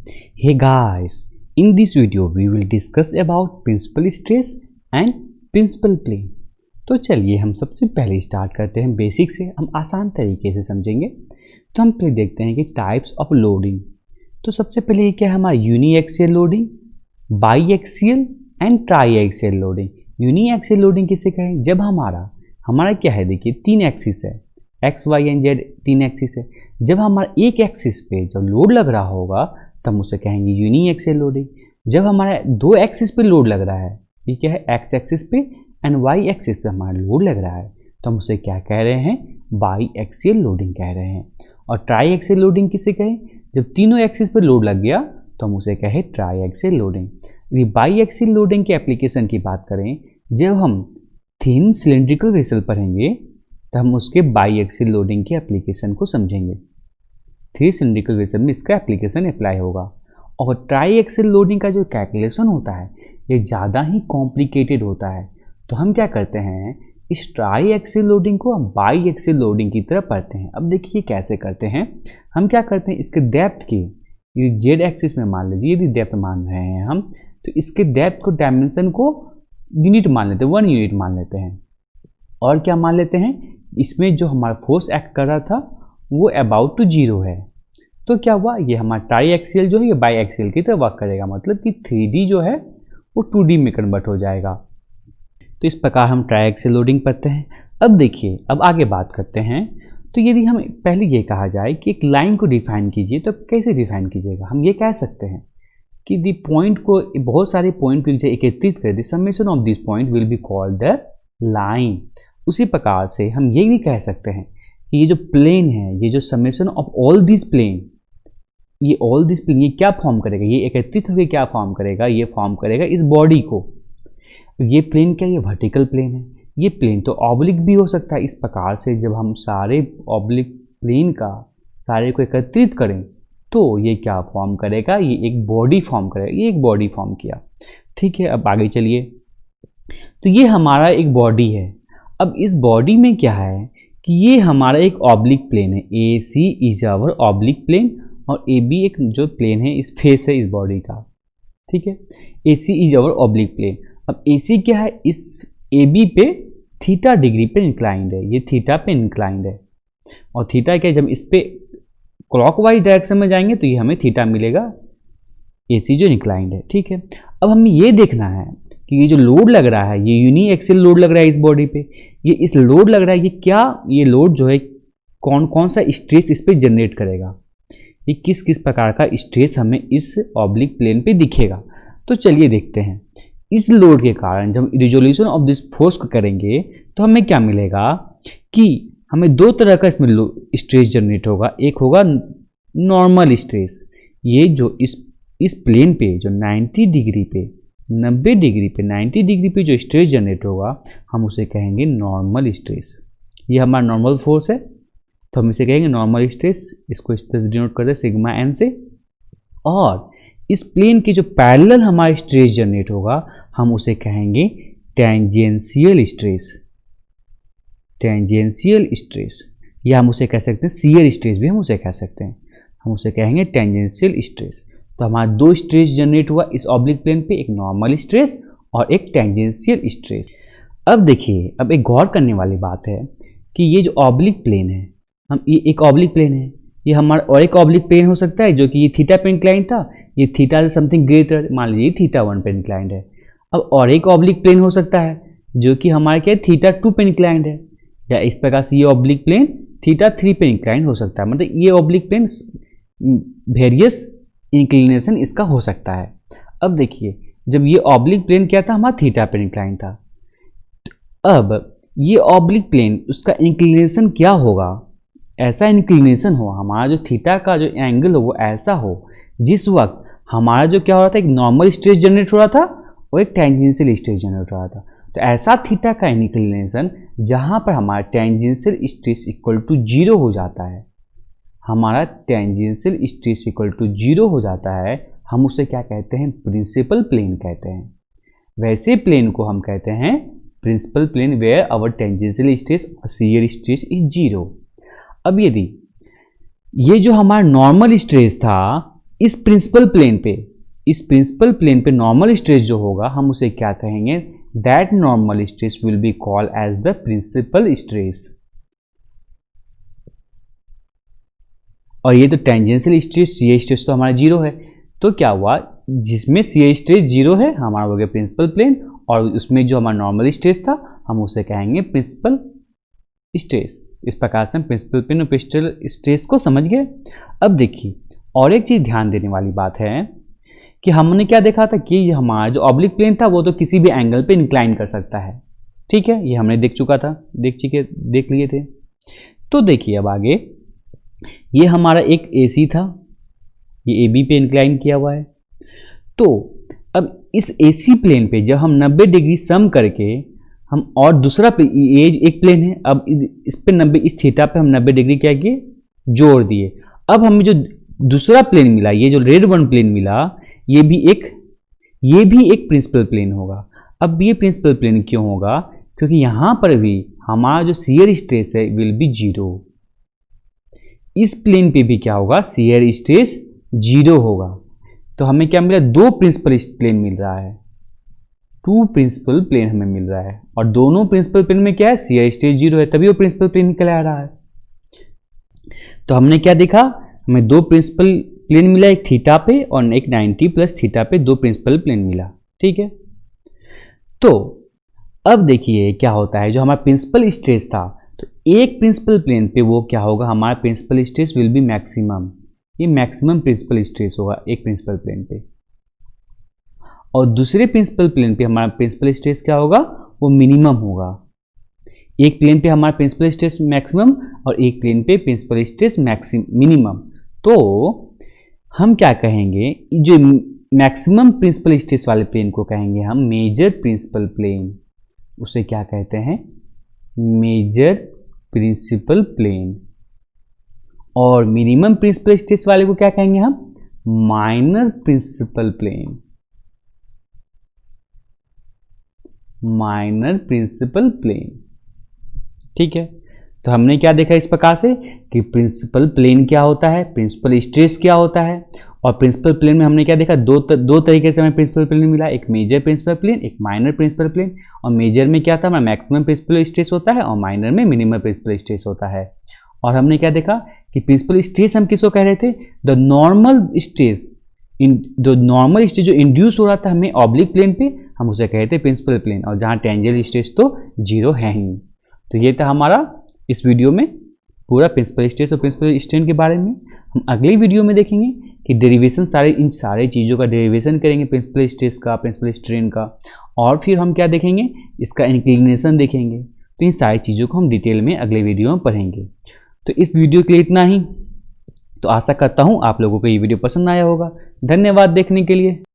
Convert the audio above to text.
Hey guys, in this video we will discuss about principal stress and principal plane। तो चलिए हम सबसे पहले स्टार्ट करते हैं बेसिक से, हम आसान तरीके से समझेंगे। तो हम पहले देखते हैं कि टाइप्स ऑफ लोडिंग। तो सबसे पहले ये क्या है हमारा uniaxial loading, biaxial and triaxial loading. Uniaxial loading किसे कहें? जब हमारा क्या है, देखिए तीन एक्सिस है, एक्स वाई एंड जेड तीन एक्सिस है। जब हमारा एक एक्सिस पे जब लोड लग रहा होगा तब उसे कहेंगे यूनी एक्सियल लोडिंग। जब हमारा दो एक्सिस पे लोड लग रहा है, ये क्या है, एक्स एक्सिस पे एंड वाई एक्सिस पे हमारा लोड लग रहा है, तो हम उसे क्या कह रहे हैं, बाई एक्सियल लोडिंग कह रहे हैं। और ट्राई एक्सियल लोडिंग किसे कहें? जब तीनों एक्सिस पे लोड लग गया तो हम उसे कहें ट्राई एक्सियल लोडिंग। यदि बाई एक्सियल लोडिंग के एप्लीकेशन की बात करें, जब हम थिन सिलेंड्रिकल वेसल पढ़ेंगे तो हम उसके बाई एक्सियल लोडिंग के एप्लीकेशन को समझेंगे। थ्री सिलेंड्रिकल वेसल में इसका एप्लीकेशन अप्लाई होगा। और ट्राई एक्सियल लोडिंग का जो कैलकुलेशन होता है ये ज़्यादा ही कॉम्प्लिकेटेड होता है। तो हम क्या करते हैं, इस ट्राई एक्सियल लोडिंग को हम बाई एक्सियल लोडिंग की तरह पढ़ते हैं। अब देखिए कैसे करते हैं। हम क्या करते हैं, इसके डेप्थ की, ये जेड एक्सिस में मान लीजिए यदि डेप्थ मान रहे हैं हम, तो इसके डेप्थ को, डायमेंशन को यूनिट मान लेते हैं, 1 यूनिट मान लेते हैं। और क्या मान लेते हैं, इसमें जो हमारा फोर्स एक्ट कर रहा था वो अबाउट टू 0 है। तो क्या हुआ, ये हमारा ट्राई एक्सियल जो है ये बाई एक्सियल की तरह वर्क करेगा, मतलब कि 3D जो है वो 2D में कन्वर्ट हो जाएगा। तो इस प्रकार हम ट्राई एक्सियल लोडिंग पढ़ते हैं। अब देखिए, अब आगे बात करते हैं। तो यदि हम पहले ये कहा जाए कि एक लाइन को डिफाइन कीजिए, तो कैसे डिफाइन कीजिएगा? हम ये कह सकते हैं कि दी पॉइंट को, बहुत सारे पॉइंट को एकत्रित कर, the summation of this point will be called the line. उसी प्रकार से हम ये भी कह सकते हैं कि ये जो प्लेन है, ये जो summation of all this plane, ये ऑल दिस प्लेन ये क्या फॉर्म करेगा, ये एकत्रित होकर क्या फॉर्म करेगा, ये फॉर्म करेगा इस बॉडी को। ये प्लेन क्या, ये वर्टिकल प्लेन है। ये प्लेन तो ऑब्लिक भी हो सकता है। इस प्रकार से जब हम सारे ऑब्लिक प्लेन का सारे को एकत्रित करें तो ये क्या फॉर्म करेगा, ये एक बॉडी फॉर्म करेगा। ये एक बॉडी फॉर्म किया, ठीक है। अब आगे चलिए। तो ये हमारा एक बॉडी है। अब इस बॉडी में क्या है कि ये हमारा एक ऑब्लिक प्लेन है, ए सी इज आवर ऑब्लिक प्लेन, और ए बी एक जो प्लेन है, इस फेस है इस बॉडी का, ठीक है। ए सी इज आवर ऑब्लिक प्लेन। अब ए सी क्या है, इस ए बी पे थीटा डिग्री पे इंक्लाइंड है, ये थीटा पे इंक्लाइंड है। और थीटा क्या है, जब इस पे क्लॉकवाइज डायरेक्शन में जाएंगे तो ये हमें थीटा मिलेगा, ए सी जो इंक्लाइंड है, ठीक है। अब हमें ये देखना है कि ये जो लोड लग रहा है, ये यूनी एक्सियल लोड लग रहा है इस बॉडी पे, ये इस लोड लग रहा है, ये क्या, ये लोड जो है कौन कौन सा स्ट्रेस इस पे जनरेट करेगा, ये किस किस प्रकार का स्ट्रेस हमें इस ऑब्लिक प्लेन पे दिखेगा। तो चलिए देखते हैं। इस लोड के कारण जब रिजोल्यूशन ऑफ दिस फोर्स को करेंगे तो हमें क्या मिलेगा कि हमें दो तरह का इसमें स्ट्रेस जनरेट होगा। एक होगा नॉर्मल स्ट्रेस, ये जो इस प्लेन पे जो 90 डिग्री पे 90 डिग्री पे जो स्ट्रेस जनरेट होगा हम उसे कहेंगे नॉर्मल स्ट्रेस। ये हमारा नॉर्मल फोर्स है तो हम इसे कहेंगे नॉर्मल स्ट्रेस। इसको इस तरह से डिनोट करते हैं सिग्मा एन से। और इस प्लेन के जो पैरेलल हमारा स्ट्रेस जनरेट होगा हम उसे कहेंगे टेंजेंशियल स्ट्रेस। टेंजेंशियल स्ट्रेस, या हम उसे कह सकते हैं शियर स्ट्रेस भी हम उसे कह सकते हैं, हम उसे कहेंगे टेंजेंशियल स्ट्रेस। तो हमारा दो स्ट्रेस जनरेट हुआ इस ऑब्लिक प्लेन पे, एक नॉर्मल स्ट्रेस और एक टेंजेंशियल स्ट्रेस। अब देखिए, अब एक गौर करने वाली बात है कि ये जो ऑब्लिक प्लेन है, हम ये एक ऑब्लिक प्लेन है, ये हमारा और एक ऑब्लिक प्लेन हो सकता है जो कि ये थीटा पे इंक्लाइंड था, ये थीटा से समथिंग ग्रेटर, मान लीजिए थीटा 1 पे इंक्लाइंड है। अब और एक ऑब्लिक प्लेन हो सकता है जो कि हमारे क्या है, थीटा 2 पे इंक्लाइंड है, या इस प्रकार से ये ऑब्लिक प्लेन थीटा 3 पे इंक्लाइंड हो सकता है। मतलब ये ऑब्लिक प्लेन वेरियस इंक्लिनेशन इसका हो सकता है। अब देखिए, जब ये ऑब्लिक प्लेन क्या था, हमारा थीटा पे इंक्लाइंड था। अब ये ऑब्लिक प्लेन उसका इंक्लिनेशन क्या होगा, ऐसा इंक्लिनेशन हो हमारा जो थीटा का जो एंगल हो वो ऐसा हो जिस वक्त हमारा जो क्या हो रहा था, एक नॉर्मल स्ट्रेस जनरेट हो रहा था और एक टेंजेंशियल स्ट्रेस जनरेट हो रहा था। तो ऐसा थीटा का इंक्लिनेशन जहाँ पर हमारा टेंजेंशियल स्ट्रेस इक्वल टू 0 हो जाता है, हमारा टेंजेंशियल स्ट्रेस इक्वल टू 0 हो जाता है, हम उसे क्या कहते हैं, प्रिंसिपल प्लेन कहते हैं। वैसे प्लेन को हम कहते हैं principal plane where our tangential stress और शियर स्ट्रेस इज 0। अब यदि ये जो हमारा नॉर्मल स्ट्रेस था इस प्रिंसिपल प्लेन पे नॉर्मल स्ट्रेस जो होगा हम उसे क्या कहेंगे, that normal stress will be called as the principal stress. और ये तो टेंजेंशियल स्ट्रेस, सी स्ट्रेस तो हमारा जीरो है, तो क्या हुआ, जिसमें सी स्ट्रेस जीरो है हमारा हो गया प्रिंसिपल प्लेन, और उसमें जो हमारा नॉर्मल स्ट्रेस था हम उसे कहेंगे प्रिंसिपल स्ट्रेस। इस प्रकार से हम प्रिंसिपल प्लेन और प्रिंसिपल स्ट्रेस को समझ गए। अब देखिए और एक चीज़ ध्यान देने वाली बात है कि हमने क्या देखा था कि हमारा जो ऑब्लिक प्लेन था वो तो किसी भी एंगल पे इंक्लाइन कर सकता है, ठीक है, ये हमने देख लिए थे। तो देखिए अब आगे, ये हमारा एक AC था, ये AB पे इंक्लाइन किया हुआ है। तो अब इस AC प्लेन पे जब हम 90 डिग्री सम करके हम, और दूसरा ये एक प्लेन है, अब इस पे 90, इस थीटा पे हम 90 डिग्री क्या किए, जोड़ दिए। अब हमें जो दूसरा प्लेन मिला, ये जो रेड वन प्लेन मिला, ये भी एक प्रिंसिपल प्लेन होगा। अब ये प्रिंसिपल प्लेन क्यों होगा, क्योंकि यहां पर भी हमारा जो शियर स्ट्रेस है विल बी जीरो। इस प्लेन पे भी क्या होगा, शियर स्ट्रेस जीरो होगा। तो हमें क्या मिला, दो प्रिंसिपल प्लेन मिल रहा है, टू प्रिंसिपल प्लेन हमें मिल रहा है, और दोनों प्रिंसिपल प्लेन में क्या है, शियर स्ट्रेस जीरो है, तभी वो प्रिंसिपल प्लेन निकल आ रहा है। तो हमने क्या देखा, हमें दो प्रिंसिपल प्लेन मिला, एक थीटा पे और एक 90 प्लस थीटा पे, दो प्रिंसिपल प्लेन मिला, ठीक है। तो अब देखिए क्या होता है, जो हमारा प्रिंसिपल स्ट्रेस था, तो एक प्रिंसिपल प्लेन पे वो क्या होगा, हमारा principal stress will be maximum, ये मैक्सिमम प्रिंसिपल स्ट्रेस होगा एक प्रिंसिपल प्लेन पे। और दूसरे प्रिंसिपल प्लेन पे हमारा प्रिंसिपल स्ट्रेस क्या होगा, वो मिनिमम होगा। एक प्लेन पे हमारा प्रिंसिपल स्ट्रेस मैक्सिमम और एक प्लेन पे प्रिंसिपल स्ट्रेस मिनिमम। तो हम क्या कहेंगे, जो मैक्सिमम प्रिंसिपल स्ट्रेस वाले प्लेन को कहेंगे हम मेजर प्रिंसिपल प्लेन, उसे क्या कहते हैं, मेजर प्रिंसिपल प्लेन। और मिनिमम प्रिंसिपल स्ट्रेस वाले को क्या कहेंगे हम, minor principal plane, minor principal plane, ठीक है। तो हमने क्या देखा इस प्रकार से कि प्रिंसिपल प्लेन क्या होता है, प्रिंसिपल स्ट्रेस क्या होता है, और प्रिंसिपल प्लेन में हमने क्या देखा, दो तरीके से हमें प्रिंसिपल प्लेन मिला, एक मेजर प्रिंसिपल प्लेन, एक माइनर प्रिंसिपल प्लेन। और मेजर में क्या था, हमारा मैक्सिमम प्रिंसिपल स्ट्रेस होता है, और माइनर में मिनिमम प्रिंसिपल स्ट्रेस होता है। और हमने क्या देखा कि प्रिंसिपल स्ट्रेस हम किसको कह रहे थे, द नॉर्मल स्ट्रेस जो इंड्यूस हो रहा था हमें ऑब्लिक प्लेन पे, हम उसे कह रहे थे प्रिंसिपल प्लेन, और जहाँ टेंजेंशियल स्ट्रेस तो जीरो है ही। तो ये था हमारा इस वीडियो में पूरा प्रिंसिपल स्ट्रेस और प्रिंसिपल स्ट्रेन के बारे में। हम अगली वीडियो में देखेंगे कि डेरिवेशन, इन सारे चीज़ों का डेरिवेशन करेंगे, प्रिंसिपल स्ट्रेस का, प्रिंसिपल स्ट्रेन का, और फिर हम क्या देखेंगे, इसका इंक्लिनेशन देखेंगे। तो इन सारी चीज़ों को हम डिटेल में अगले वीडियो में पढ़ेंगे। तो इस वीडियो के लिए इतना ही। तो आशा करता हूँ आप लोगों को ये वीडियो पसंद आया होगा। धन्यवाद देखने के लिए।